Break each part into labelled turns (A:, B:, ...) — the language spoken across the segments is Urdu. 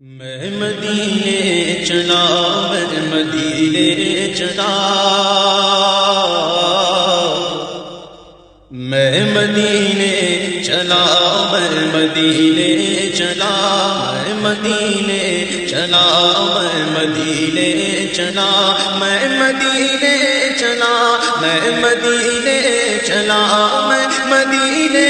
A: میں مدینے چلا، میں مدینے چلا، میں مدینے چلا، میں مدینے چلا، میں مدینے چلا، میں مدینے چلا، میں مدینے چلا، میں مدینے چلا، میں مدینے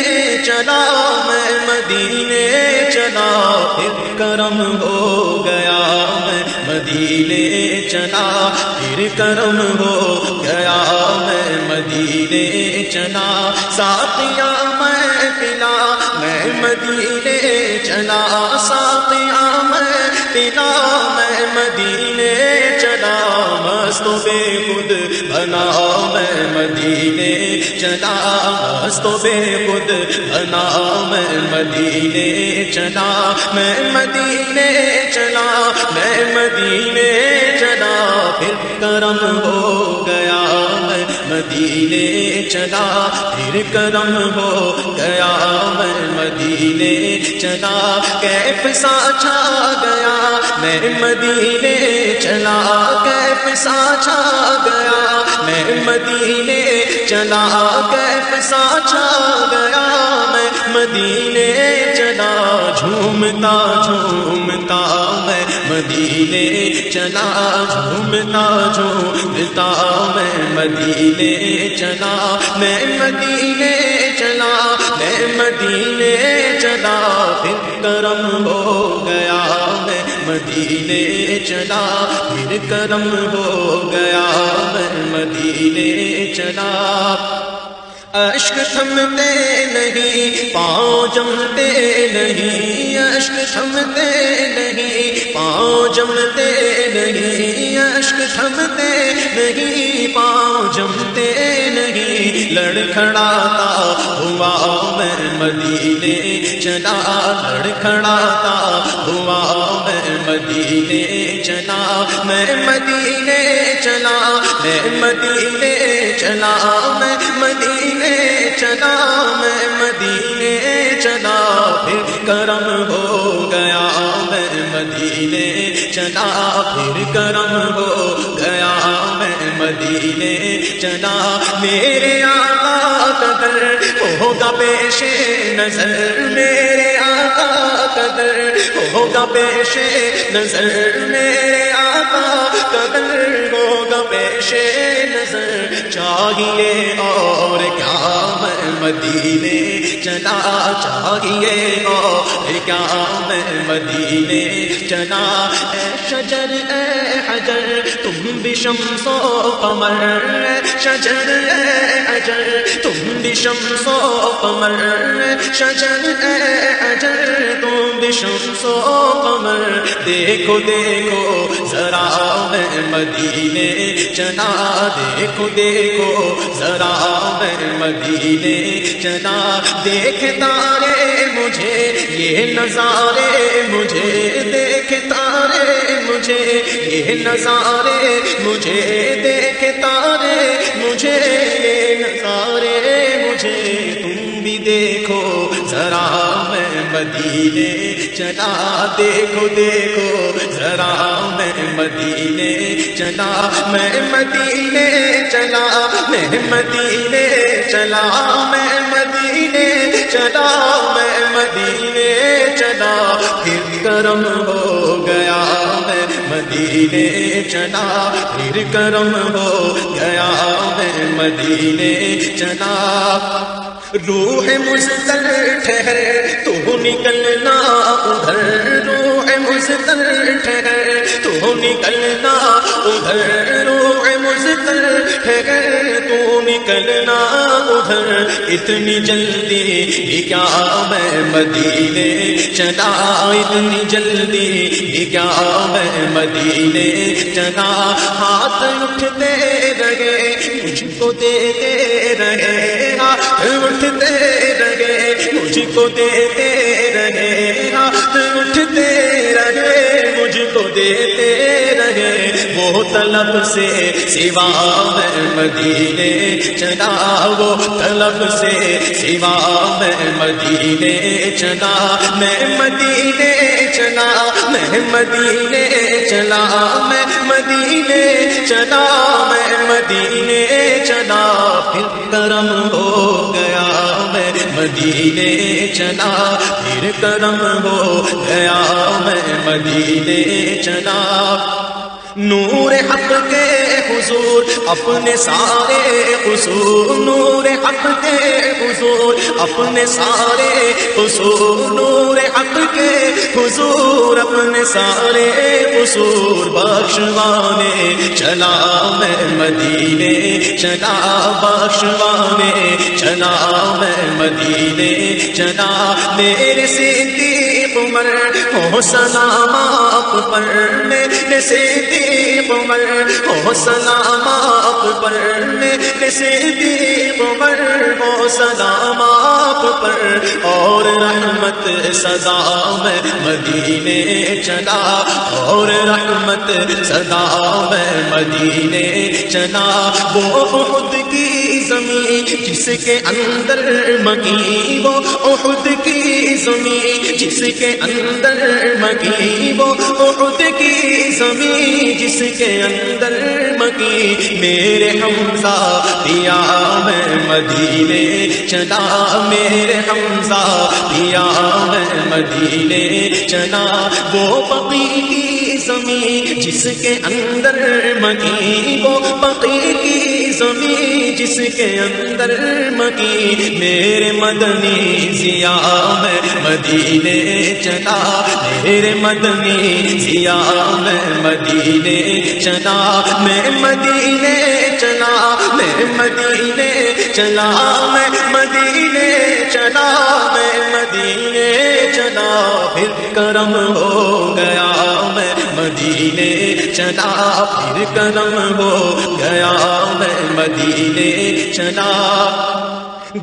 A: چلا، میں مدینے چلا، پھر کرم ہو گیا، میں مدینے چلا، پھر کرم ہو گیا، میں مدینے چلا، ساقیاں میں پلا، میں مدینے چلا، ساقیاں میں پلا، میں مدینے چلا، مست و بے خود بنا، میں مدینے چلا، مست و بے خود بنا، میں مدینے چلا، میں مدینے چلا، میں مدینے چلا، پھر کرم ہو گیا، میں مدینے چلا، پھر کرم ہو گیا، میں مدینے چلا، کیف سا چھا گیا، میں مدینے چلا، کیف سا چھا گیا، میں مدینے چلا، کیف سا چھا گیا، میں مدینے چلا، جھومتا جھومتا میں مدینے چلا، جھومتا جھومتا میں مدینے چلا، میں مدینے چلا، میں مدینے چلا، پھر کرم ہو گیا، میں مدینے چلا، پھر کرم ہو گیا، میں مدینے چلا، اشک تھمتے نہیں، پاؤں جمتے نہیں، اشک تھمتے نہیں، پاؤں جمتے نہیں، اشک تھمتے نہیں، پاؤں جمتے نہیں، لڑکھڑاتا ہوا میں مدینے چلا، لڑکھڑاتا ہوا میں مدینے چلا، میں مدینے چلا، میں مدینے چلا، میں مدینے چلا، میں مدینے چلا، پھر کرم ہو گیا، میں مدینے چلا، پھر کرم ہو گیا، میں مدینے چلا، میرے آقا کا در ہوگا پیش نظر، میرے آقا کا در ہوگا پیش نظر، میرے آقا کا در ہوگا پیش نظر، چاہیے اور کیا میں مدینے چلا، چاہیے اور کیا میں مدینے چلا، اے شجر اے حجر تم بھی شمس و قمر، اے شجر اے حجر تم بھی شمس و قمر، شجر اے حجر تم بھی شمس و قمر، دیکھو دیکھو ذرا میں مدینے چلا، دیکھو دیکھو ذرا میں مدینے چلا، دیکھ تارے مجھے یہ نظارے، مجھے دیکھ تارے مجھے یہ نظارے، مجھے دیکھ تارے مجھے یہ نظارے، مجھے تم بھی دیکھو ذرا میں مدینے چلا، دیکھو دیکھو ذرا میں مدینے چلا، میں مدینے چلا، میں مدینے چلا، میں مدینے چلا، میں مدینے چلا، پھر کرم ہو گیا، میں مدینے چلا، پھر کرم ہو گیا، میں مدینے چلا، روح مزدل ٹھہر تو نکلنا ادھر، روح مزدل ٹھہر تو نکلنا ادھر، روح مزدل ٹھہر تو نکلنا ادھر، اتنی جلدی بھی کیا میں مدینے چلا، اتنی جلدی بھی کیا میں مدینے چلا، ہاتھ اٹھتے رہے مجھ کو دیتے رہے، ہاتھ اٹھتے رہے مجھ کو دیتے رہے، ہاتھ اٹھتے رہے مجھ کو دیتے رہے، وہ وہ طلب سے سوا میں مدینے چلا، وہ طلب سے سوا میں مدینے چلا، میں مدینے چلا، میں مدینے چلا، میں مدینے چلا، میں مدینے چلا، پھر کرم ہو گیا میں مدینے چلا، پھر کرم ہو گیا میں مدینے چلا۔ نور حق کے حضور اپنے سارے قصور، نور حق کے حضور اپنے سارے قصور، نور حق کے حضور اپنے سارے قصور بخشوانے چلا میں مدینے چلا، بخشوانے چلا میں مدینے چلا۔ میرے صدیق عمر ہو سلام آپ پر، میرے صدیق عمر ہو سلام آپ پر، میرے صدیق عمر ہو سلام آپ پر، اور رحمت صدا میں مدینے چلا، اور رحمت صدا میں مدینے چلا۔ وہ احد کی زمین جس کے اندر مکی، وہ احد کی زمین جس کے اندر مکی، وہ احد کی زمین جس کے اندر مکی، میرے حمزہ پیا میں مدینے چلا، میرے حمزہ پیا میں مدینے چلا۔ وہ بقی کی زمین جس کے اندر مکی، وہ بقی کی زمین جس کے اندر مکی، میرے مدنی ضیا میں مدینے چلا، میرے مدنی ضیا میں مدینے چلا، میں مدینے چلا، میں مدینے چلا، میں مدینے چلا، میں مدینے چلا، پھر کرم ہو گیا میں مدینے چلا، پھر کرم ہو گیا میں مدینے چلا۔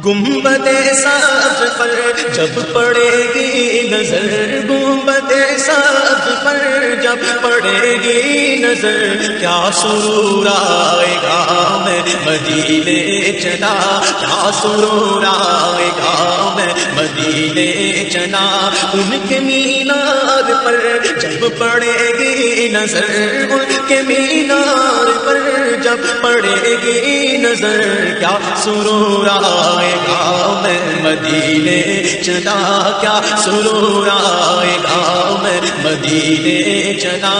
A: گنبد سبز پر جب پڑے گی نظر، گنبد سبز پر جب پڑے گی نظر، کیا سرور آئے گا میں مدینے چلا، کیا سرور آئے گا میں مدینے چلا۔ ان کے مینار پر جب پڑے گی نظر، ان کے مینار پر جب پڑے گی نظر، کیا سرور آئے گا میں مدینے چلا، کیا سرور آئے گا میں مدینے چلا۔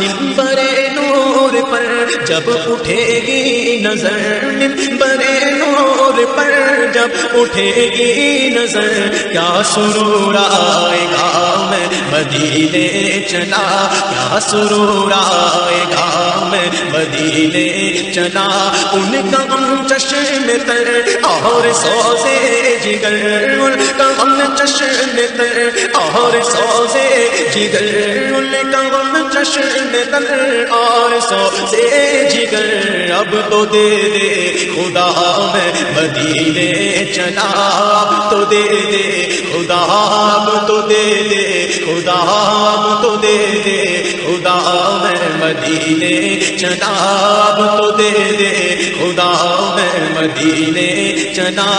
A: منبر نور پر جب اٹھے گی نظر، منبر نور پر جب اٹھے گی نظر، کیا سرور آئے گا میں مدینے چلا، کیا سرور آئے گا میں مدینے چلا۔ ان کا غم چشم تر اور سوزے جگر، ان کا غم چشم تر اور سوزے جگر، ان کا غم چشم تر اور سوزے جگر، اب تو دے دے خدا میں مدینے چلا، اب تو دے دے خدا، اب تو دے دے خدا، اب تو دے دے خدا میں مدینے چلا، اب تو دے دے خدا میں مدینے چلا۔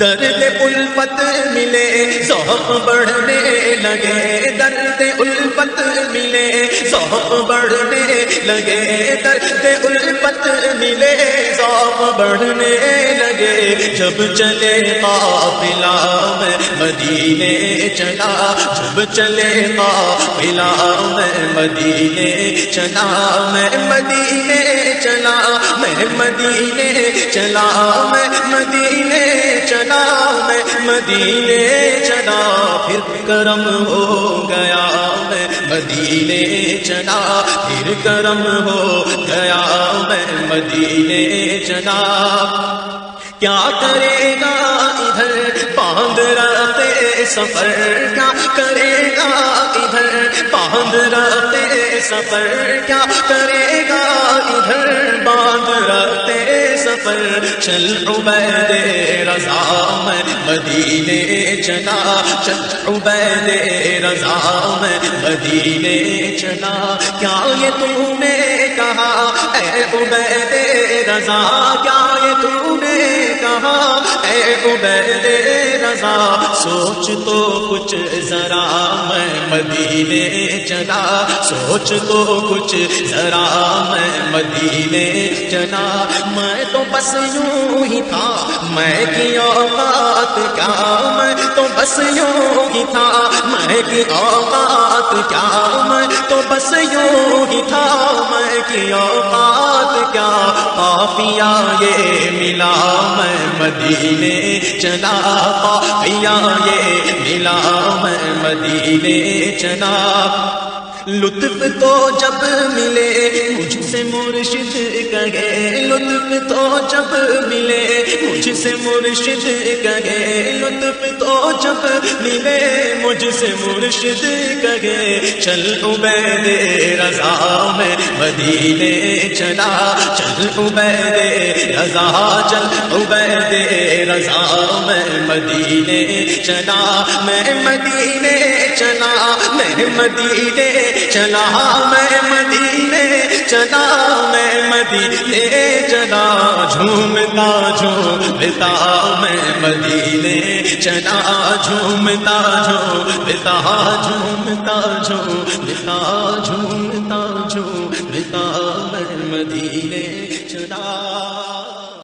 A: درد الفت ملے ذوق بڑھنے لگے، درد الفت ملے ذوق بڑھنے لگے، درد الفت ملے ذوق بڑھنے لگے، جب چلے قافلہ میں مدینے چلا، جب چلے قافلہ میں مدینے چلا، میں مدینے چلا، میں مدینے چلا، میں مدینے چلا، میں مدینے چلا، پھر کرم ہو گیا میں مدینے چلا، پھر کرم ہو گیا میں مدینے چلا۔ کیا کرے گا ادھر باندھ رہتے سفر، کیا کرے گا ادھر باندھ رہتے سفر کیا کرے گا ادھر باندھ رکھتے سفر چل عبید رضا میں مدینے چلا چل عبید رضا میں مدینے چلا کیا یہ تم نے کہا اے عبید رضا کیا یہ تم نے کہا اے عبید رضا سوچ تو کچھ ذرا میں مدینے چلا سوچ تو کچھ ذرا میں مدینے چلا میں تو بس یوں ہی تھا میں کی اوقات کیا میں تو بس یوں ہی تھا میں کی اوقات کیا میں تو بس یوں ہی تھا میں کی اوقات کیا قافیہ یہ ملا میں مدینے چلا قافیہ یہ ملا میں مدینے چلا لطف تو جب ملے مجھ سے مرشد کہے لطف تو جب ملے مجھ سے مرشد کہے لطف تو جب ملے مجھ سے مرشد کہے چل عبید رضا میں مدینے چلا چل عبید رضا چل عبید رضا میں مدینے چلا میں مدینے چلا میں مدینے چلا میں مدینے چلا میں مدینے چلا جھومتا جھومتا میں مدینے چلا جھومتا جھومتا جھومتا جھومتا جھومتا جھومتا میں مدینے چلا